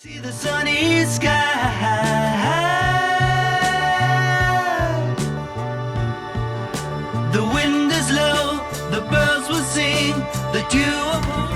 See the sunny sky. The wind is low, the birds will sing, the dew upon.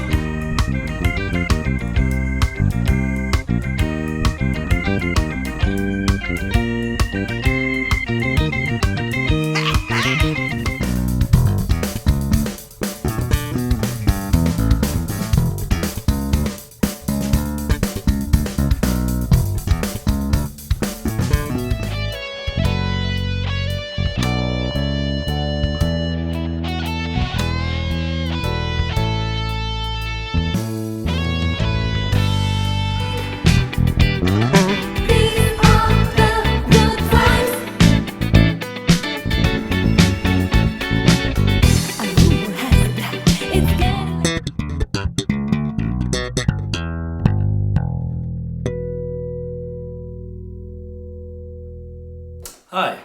Hi,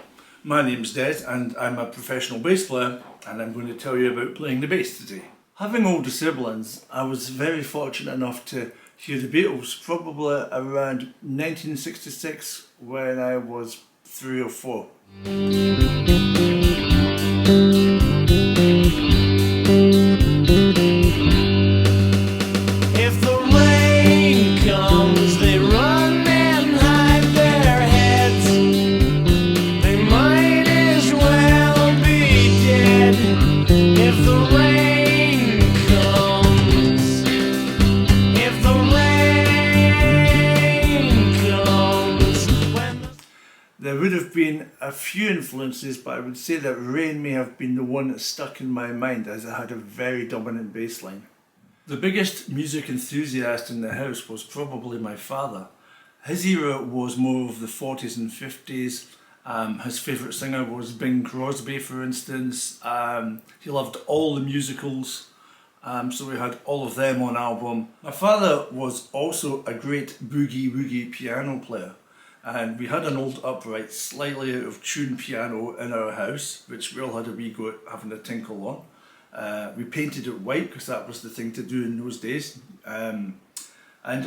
my name's Des and I'm a professional bass player and I'm going to tell you about playing the bass today. Having older siblings, I was very fortunate enough to hear the Beatles probably around 1966 when I was 3 or 4. If the rain comes, they run and hide their heads. They might as well be dead. If the rain comes, if the rain comes, when the... There would have been a few influences, but I would say that Rain may have been the one that stuck in my mind as it had a very dominant bass line. The biggest music enthusiast in the house was probably my father. His era was more of the 40s and 50s. His favourite singer was Bing Crosby, for instance. He loved all the musicals, so we had all of them on album. My father was also a great boogie-woogie piano player, and we had an old upright, slightly out of tune piano in our house, which we all had a wee go at having a tinkle on. We painted it white because that was the thing to do in those days, and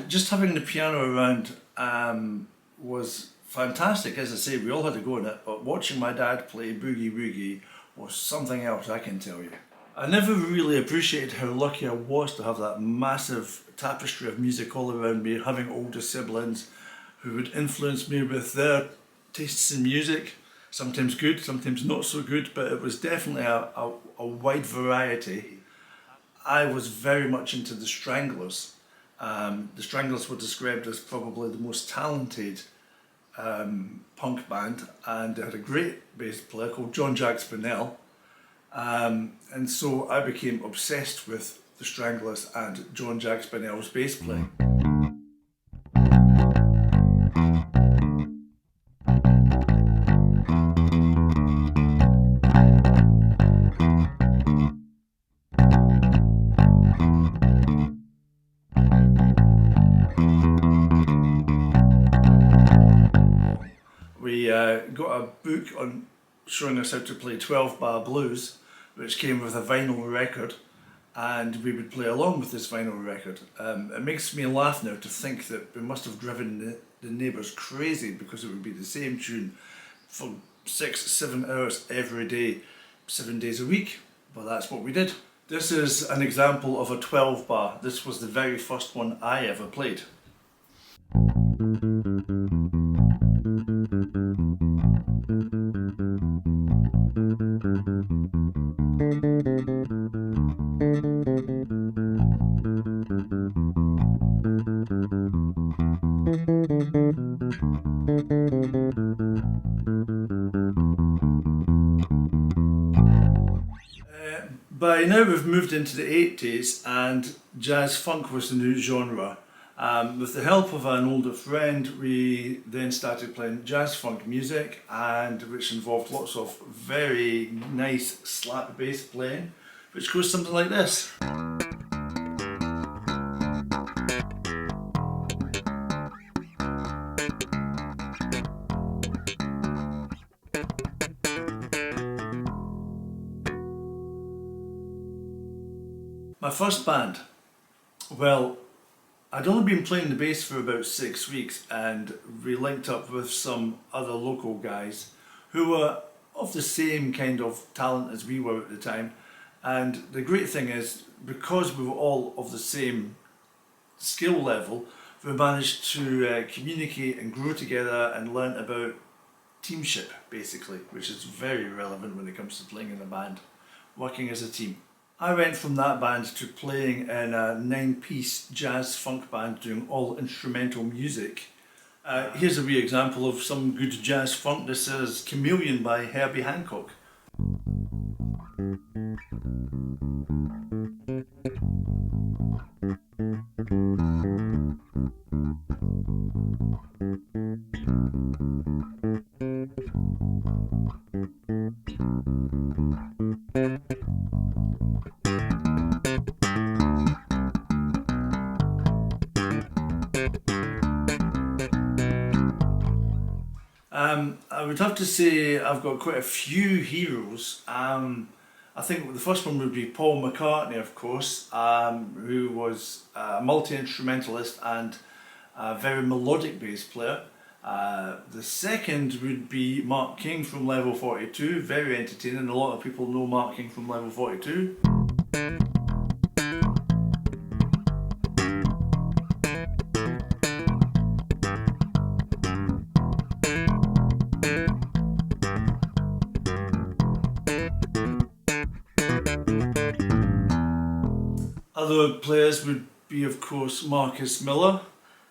just having the piano around was fantastic. As I say, we all had a go at it, but watching my dad play boogie woogie was something else, I can tell you. I never really appreciated how lucky I was to have that massive tapestry of music all around me, having older siblings who would influence me with their tastes in music. Sometimes good, sometimes not so good, but it was definitely a wide variety. I was very much into the Stranglers. The Stranglers were described as probably the most talented punk band, and they had a great bass player called John Jack Spinell. And so I became obsessed with the Stranglers and John Jack Spinell's bass playing. We got a book on showing us how to play 12-bar blues, which came with a vinyl record, and we would play along with this vinyl record. It makes me laugh now to think that we must have driven the neighbours crazy because it would be the same tune for 6-7 hours every day, 7 days a week, but that's what we did. This is an example of a 12-bar. This was the very first one I ever played. By now we've moved into the 80s and jazz funk was the new genre. With the help of an older friend, we then started playing jazz funk music, and which involved lots of very nice slap bass playing, which goes something like this. My first band, well, I'd only been playing the bass for about 6 weeks, and we linked up with some other local guys who were of the same kind of talent as we were at the time. And the great thing is, because we were all of the same skill level, we managed to communicate and grow together and learn about teamship, basically, which is very relevant when it comes to playing in a band, working as a team. I went from that band to playing in a 9-piece jazz funk band doing all instrumental music. Here's a wee example of some good jazz funk. This is Chameleon by Herbie Hancock. I would have to say I've got quite a few heroes. I think the first one would be Paul McCartney, of course, who was a multi-instrumentalist and a very melodic bass player. The second would be Mark King from Level 42, very entertaining. A lot of people know Mark King from Level 42. Other players would be, of course, Marcus Miller,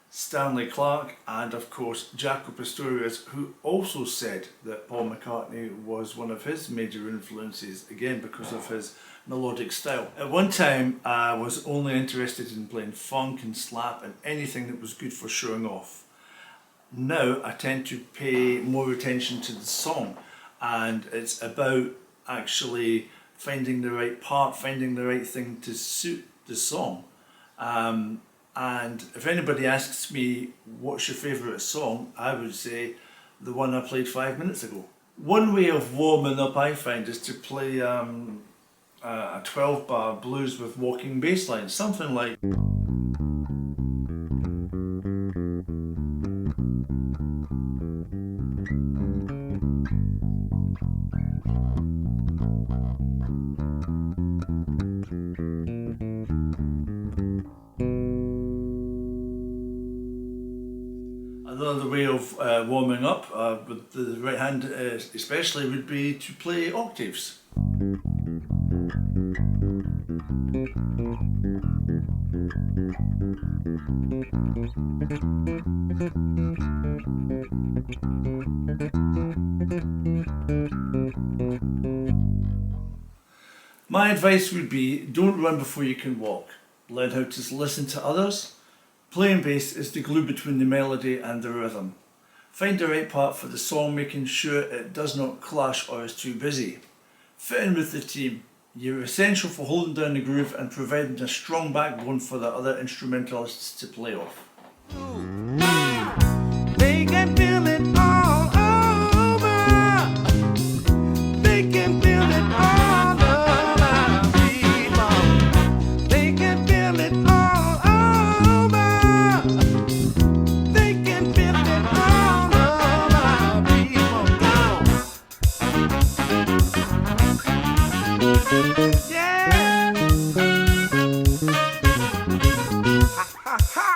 Stanley Clarke, and of course Jaco Pastorius, who also said that Paul McCartney was one of his major influences, again because of his melodic style. At one time I was only interested in playing funk and slap and anything that was good for showing off. Now I tend to pay more attention to the song, and it's about actually finding the right part, finding the right thing to suit the song. And if anybody asks me what's your favourite song, I would say the one I played 5 minutes ago. One way of warming up, I find, is to play a 12-bar blues with walking bass lines, something like another way of warming up with the right hand especially would be to play octaves. My advice would be, don't run before you can walk. Learn how to listen to others. Playing bass is the glue between the melody and the rhythm. Find the right part for the song, making sure it does not clash or is too busy. Fit in with the team. You're essential for holding down the groove and providing a strong backbone for the other instrumentalists to play off. They can feel it all over. They can feel it all over. People. They can feel it all over. They can feel it all over. People. Yeah. Ha ha ha.